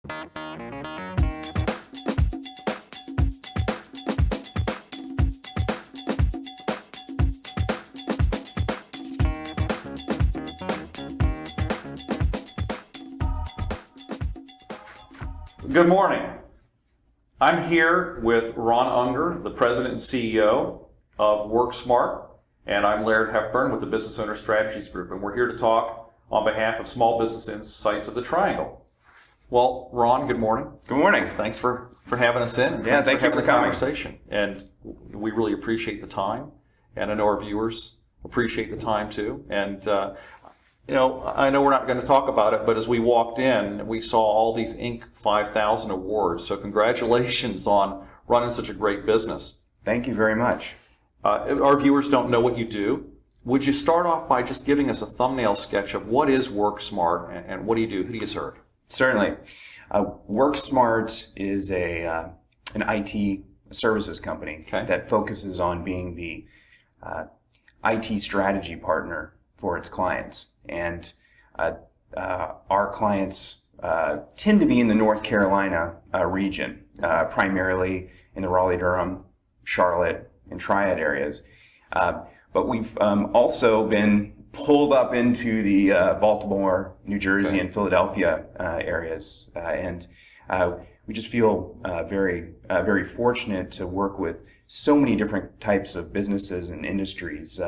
Good morning. I'm here with Ron Unger, the President and CEO of WorkSmart, and I'm Laird Hepburn with the Business Owner Strategies Group, and we're here to talk on behalf of Small Business Insights of the Triangle. Well, Ron, good morning. Good morning. Thanks for having us in. Yeah, thank you for having the coming. Conversation, and we really appreciate the time, and I know our viewers appreciate the time too, and I know we're not going to talk about it, but as we walked in, we saw all these Inc. 5000 awards. So congratulations on running such a great business. Thank you very much. Our viewers don't know what you do. Would you start off by just giving us a thumbnail sketch of what is WorkSmart and what do you do? Who do you serve? Certainly. WorkSmart is an IT services company that focuses on being the IT strategy partner for its clients. And our clients tend to be in the North Carolina region, primarily in the Raleigh-Durham, Charlotte, and Triad areas. But we've also been pulled up into the Baltimore, New Jersey, and Philadelphia areas. And we just feel very fortunate to work with so many different types of businesses and industries.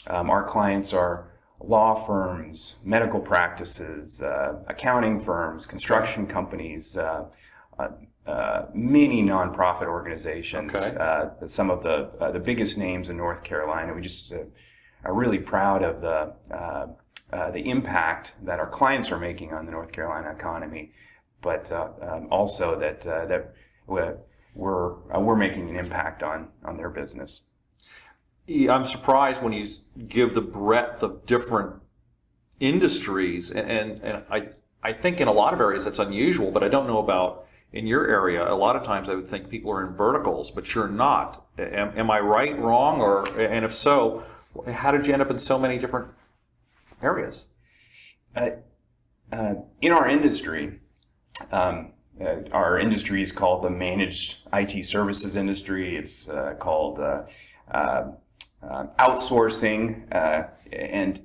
Our clients are law firms, medical practices, accounting firms, construction companies, many nonprofit organizations, some of the biggest names in North Carolina. We just are really proud of the impact that our clients are making on the North Carolina economy, but also that we're making an impact on their business. I'm surprised when you give the breadth of different industries, and I think in a lot of areas that's unusual, but I don't know about in your area. A lot of times I would think people are in verticals, but you're not. Am I right, wrong, and if so, how did you end up in so many different areas? In our industry, is called the managed IT services industry. It's called outsourcing, and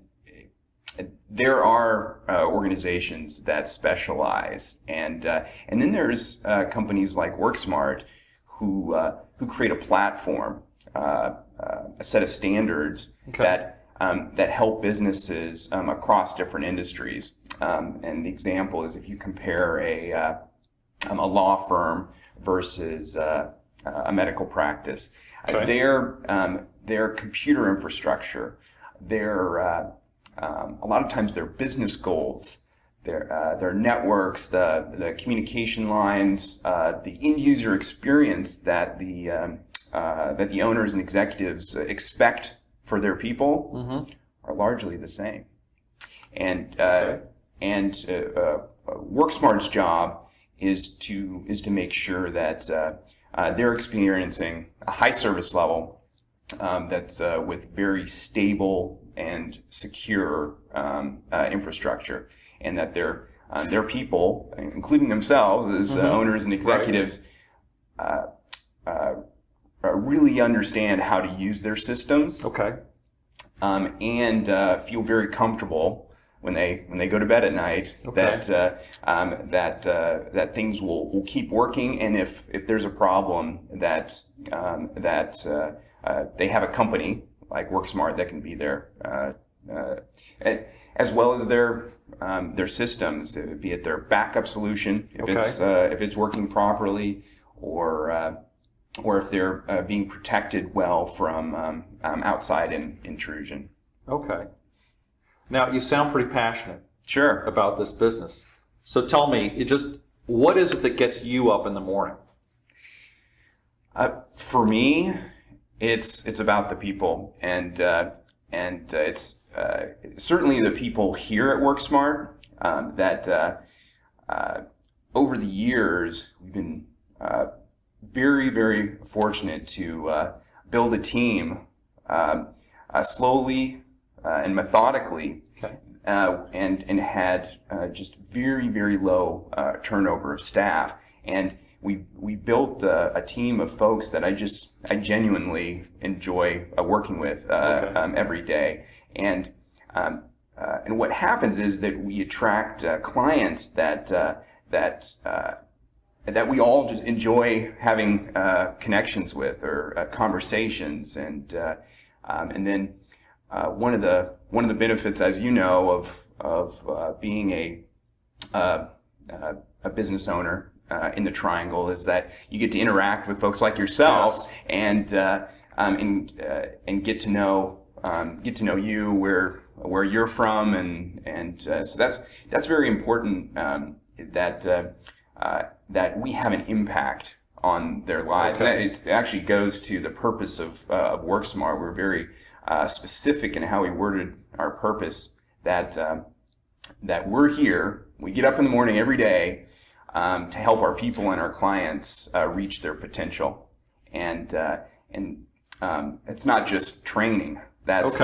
there are organizations that specialize, and then there's companies like WorkSmart who create a platform, a set of standards that help businesses across different industries. And the example is if you compare a law firm versus a medical practice. Their computer infrastructure, a lot of times their business goals, their networks, the communication lines, the end user experience that the owners and executives expect for their people are largely the same. And WorkSmart's job is to make sure that they're experiencing a high service level that's with very stable and secure infrastructure, and that their people, including themselves as owners and executives, really understand how to use their systems, and feel very comfortable when they go to bed at night that things will keep working, and if there's a problem that they have a company like WorkSmart that can be there, as well as their systems, be it their backup solution if it's working properly, or if they're being protected well from outside intrusion. Okay. Now, you sound pretty passionate about this business. So tell me, what is it that gets you up in the morning? For me, it's about the people, and it's certainly the people here at WorkSmart that over the years we've been very, very fortunate to build a team slowly and methodically and had just very, very low turnover of staff. And we built a team of folks that I genuinely enjoy working with every day. And what happens is that we attract clients that we all just enjoy having connections with, or conversations, and then one of the benefits, as you know, of being a business owner in the Triangle is that you get to interact with folks like yourself, yes. and get to know you, where you're from, and so that's very important, that we have an impact on their lives. Okay. And it actually goes to the purpose of WorkSmart. We're very specific in how we worded our purpose, that we're here. We get up in the morning every day to help our people and our clients reach their potential, and it's not just training. That's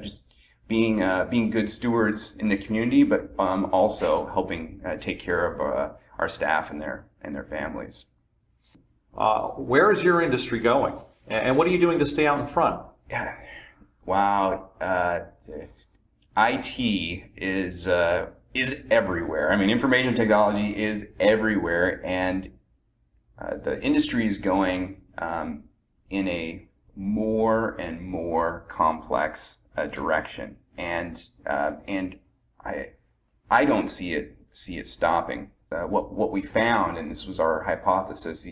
just being good stewards in the community, but also helping take care of our staff and their families. Where is your industry going, and what are you doing to stay out in front? Yeah. Wow. IT is everywhere. I mean, information technology is everywhere, and the industry is going in a more and more complex direction, and I don't see it stopping. What we found, and this was our hypothesis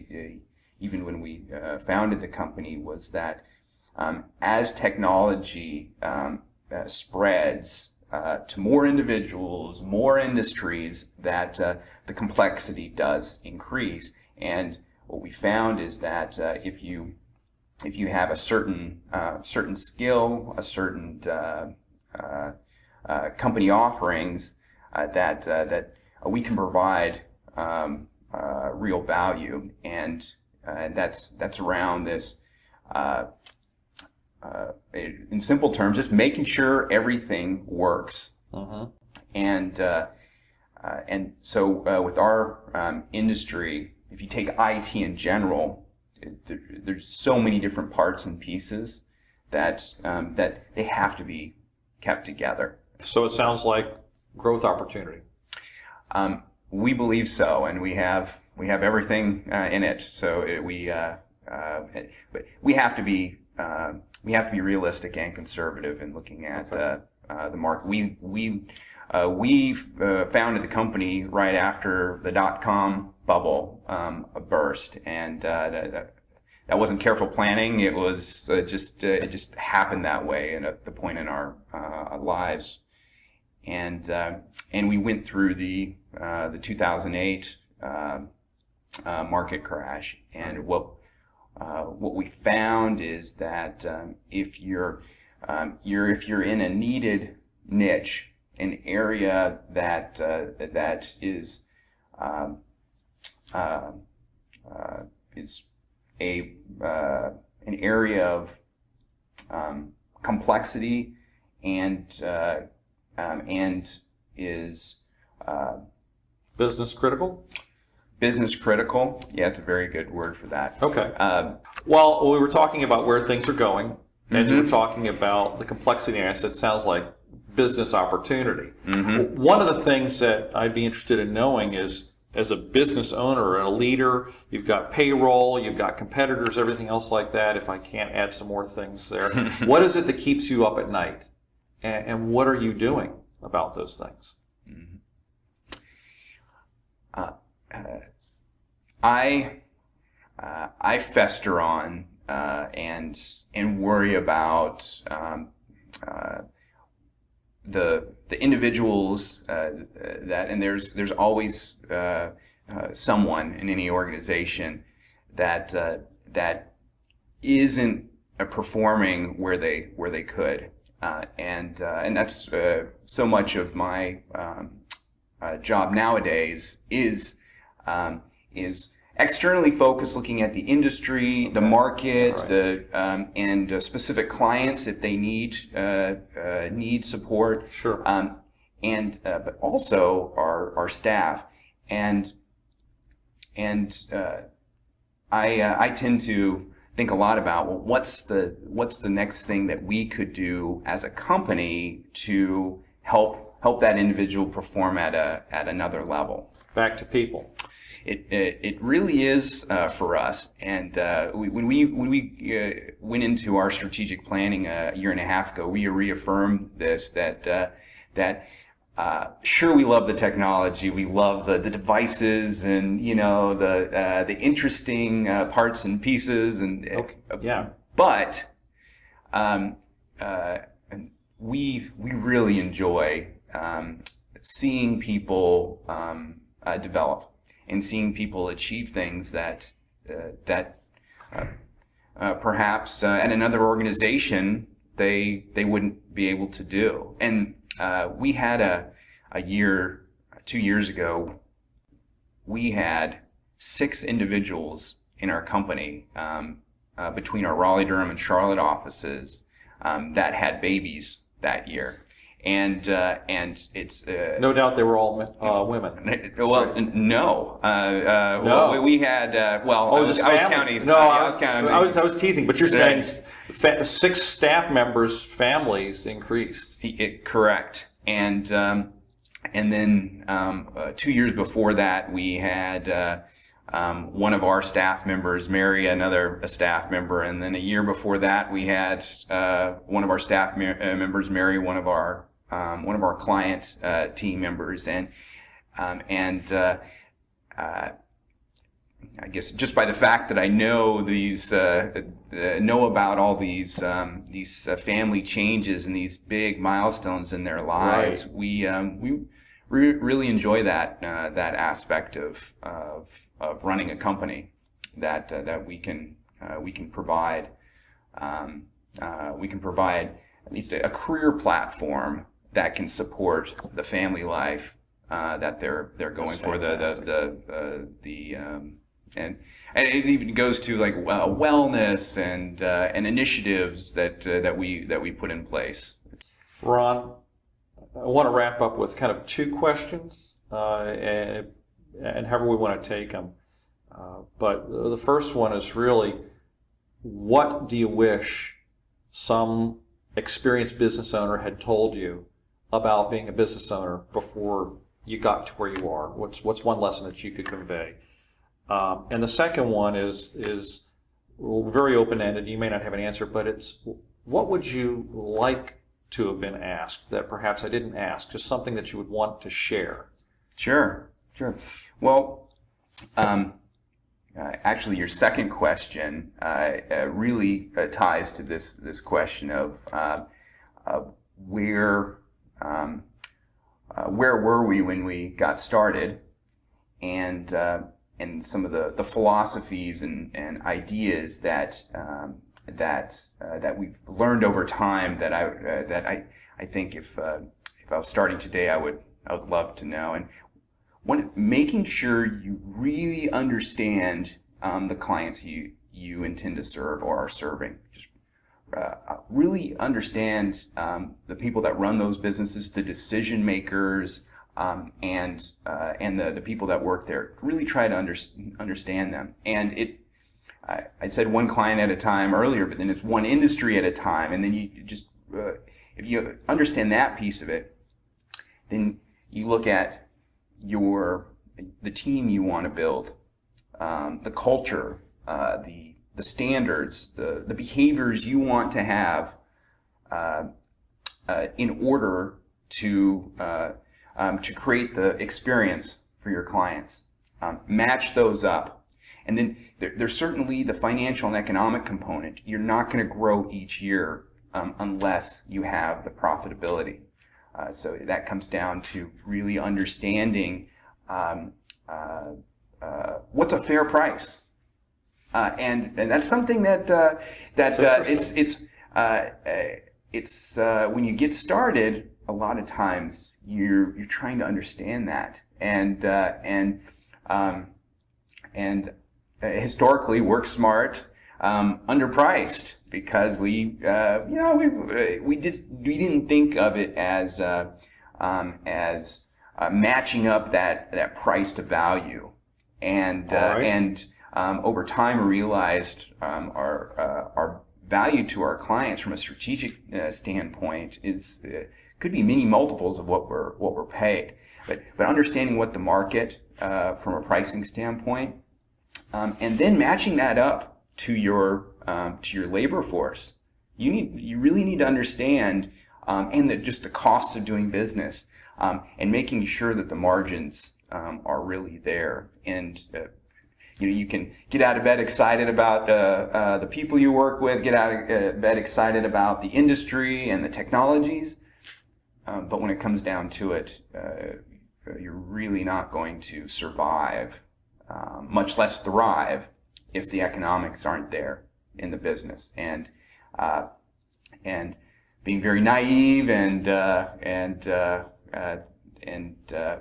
even when we founded the company, was that as technology spreads to more individuals, more industries, that the complexity does increase. And what we found is that if you have a certain skill, a certain company offerings, that we can provide real value, and that's around this. In simple terms, just making sure everything works. Uh-huh. And so with our industry, if you take IT in general, there's so many different parts and pieces that they have to be kept together. So it sounds like growth opportunity. We believe so, and we have everything in it. So but we have to be realistic and conservative in looking at the market. We founded the company right after the .com bubble burst, and that wasn't careful planning. It was it just happened that way, and at the point in our lives, and we went through the 2008 market crash, and what we found is that if you're in a needed niche, an area that is an area of complexity and is Business critical? business critical. Yeah, it's a very good word for that. Okay. Well, we were talking about where things are going, and you were talking about the complexity, and I said, sounds like business opportunity. Mm-hmm. One of the things that I'd be interested in knowing is, as a business owner and a leader, you've got payroll, you've got competitors, everything else like that, if I can't add some more things there. What is it that keeps you up at night? And what are you doing about those things? Mm-hmm. I fester on and worry about the individuals that, and there's always someone in any organization that isn't performing where they could, and that's so much of my job nowadays is externally focused, looking at the industry, the market, All right. and specific clients if they need support. Sure. But also our staff, and I tend to think a lot about, well, what's the next thing that we could do as a company to help that individual perform at another level. Back to people. It really is for us, and when we went into our strategic planning a year and a half ago, we reaffirmed this, that sure, we love the technology, we love the devices, and the interesting parts and pieces, and Okay. Yeah. but we really enjoy seeing people develop, and seeing people achieve things that perhaps at another organization they wouldn't be able to do. And we had a year, 2 years ago, we had 6 individuals in our company between our Raleigh, Durham, and Charlotte offices that had babies that year. And it's No doubt they were all women. well, no. No. Well, we had I was families. counting. No, I I was counting. was teasing, but you're saying 6 staff members' families increased. Correct. And then 2 years before that, we had one of our staff members marry another staff member, and then a year before that, we had one of our staff members marry one of our client team members, and I guess just by the fact that I know know about all these family changes and these big milestones in their lives, Right. we really enjoy that aspect of running a company, that we can provide at least a career platform that can support the family life that they're going That's for. fantastic. And it even goes to like wellness and initiatives that we put in place. Ron, I want to wrap up with kind of 2 questions, and however we want to take them. But the first one is really, what do you wish some experienced business owner had told you about being a business owner before you got to where you are? What's one lesson that you could convey? And the second one is very open-ended. You may not have an answer, but it's, what would you like to have been asked that perhaps I didn't ask? Just something that you would want to share. Sure. Well, actually, your second question really ties to this question of where were we when we got started, and some of the philosophies and ideas that we've learned over time that I think if I was starting today, I would love to know. And making sure you really understand the clients you intend to serve or are serving. Just really understand the people that run those businesses, the decision makers, and the people that work there. Really try to understand them. And I said one client at a time earlier, but then it's one industry at a time. And then you just if you understand that piece of it, then you look at the team you want to build, the culture, the standards, the behaviors you want to have in order to create the experience for your clients. Match those up. And then there's certainly the financial and economic component. You're not going to grow each year unless you have the profitability. So that comes down to really understanding what's a fair price, and that's something that it's when you get started, a lot of times you're trying to understand that, and historically WorkSmart underpriced because we didn't think of it as matching up that price to value, and over time realized our value to our clients from a strategic standpoint is could be many multiples of what we're paid. But understanding what the market from a pricing standpoint, and then matching that up to your labor force. You really need to understand and just the costs of doing business, and making sure that the margins are really there. And you can get out of bed excited about the people you work with, get out of bed excited about the industry and the technologies, but when it comes down to it, you're really not going to survive, much less thrive, if the economics aren't there in the business. And being very naive and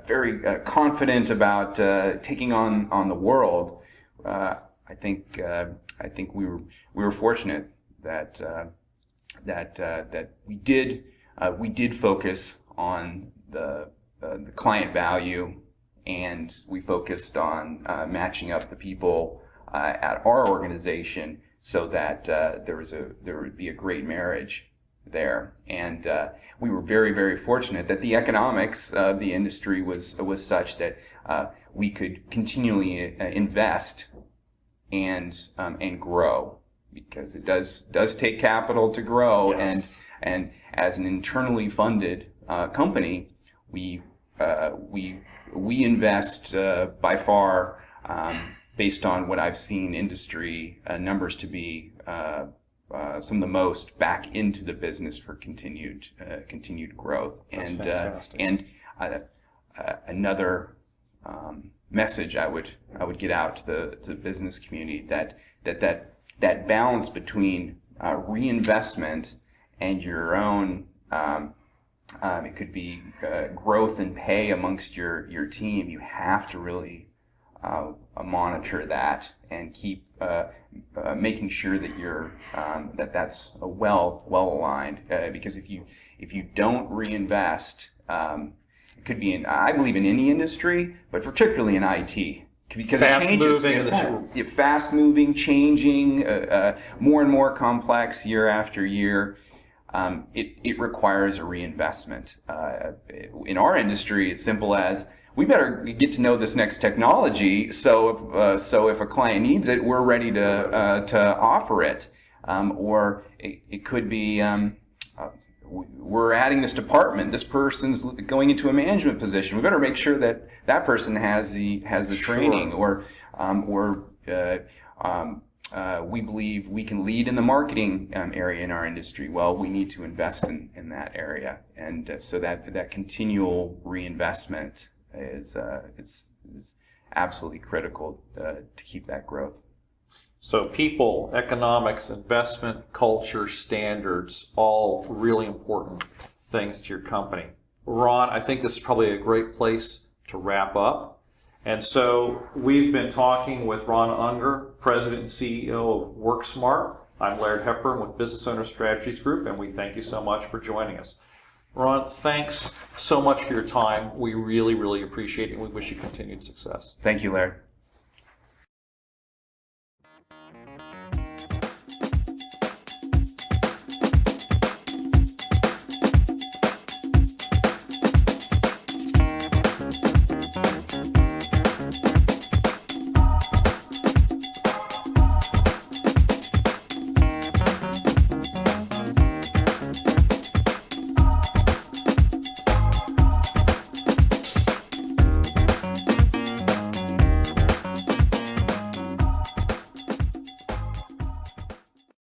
very confident about taking on the world, I think we were fortunate that we did focus on the client value, and we focused on matching up the people at our organization so that there would be a great marriage there. And we were very, very fortunate that the economics of the industry was such that we could continually invest and grow, because it does take capital to grow. Yes. And as an internally funded company, we invest by far, based on what I've seen industry numbers to be, some of the most back into the business for continued growth. That's and fantastic. Another message I would get out to the business community, that balance between reinvestment and your own, it could be growth and pay amongst your team. You have to really monitor that and keep making sure that you're that's well aligned, because if you don't reinvest, it could be I believe in any industry, but particularly in IT, because it changes. Fast moving, changing, more and more complex year after year. It requires a reinvestment. In our industry, it's simple as, we better get to know this next technology, so if a client needs it, we're ready to offer it. Or it could be, we're adding this department. This person's going into a management position. We better make sure that person has the training. Sure. Or we believe we can lead in the marketing area in our industry. Well, we need to invest in that area, and so that continual reinvestment is absolutely critical to keep that growth. So people, economics, investment, culture, standards, all really important things to your company. Ron, I think this is probably a great place to wrap up. And so we've been talking with Ron Unger, President and CEO of WorkSmart. I'm Laird Hepburn with Business Owner Strategies Group, and we thank you so much for joining us. Ron, thanks so much for your time. We really, really appreciate it, and we wish you continued success. Thank you, Laird.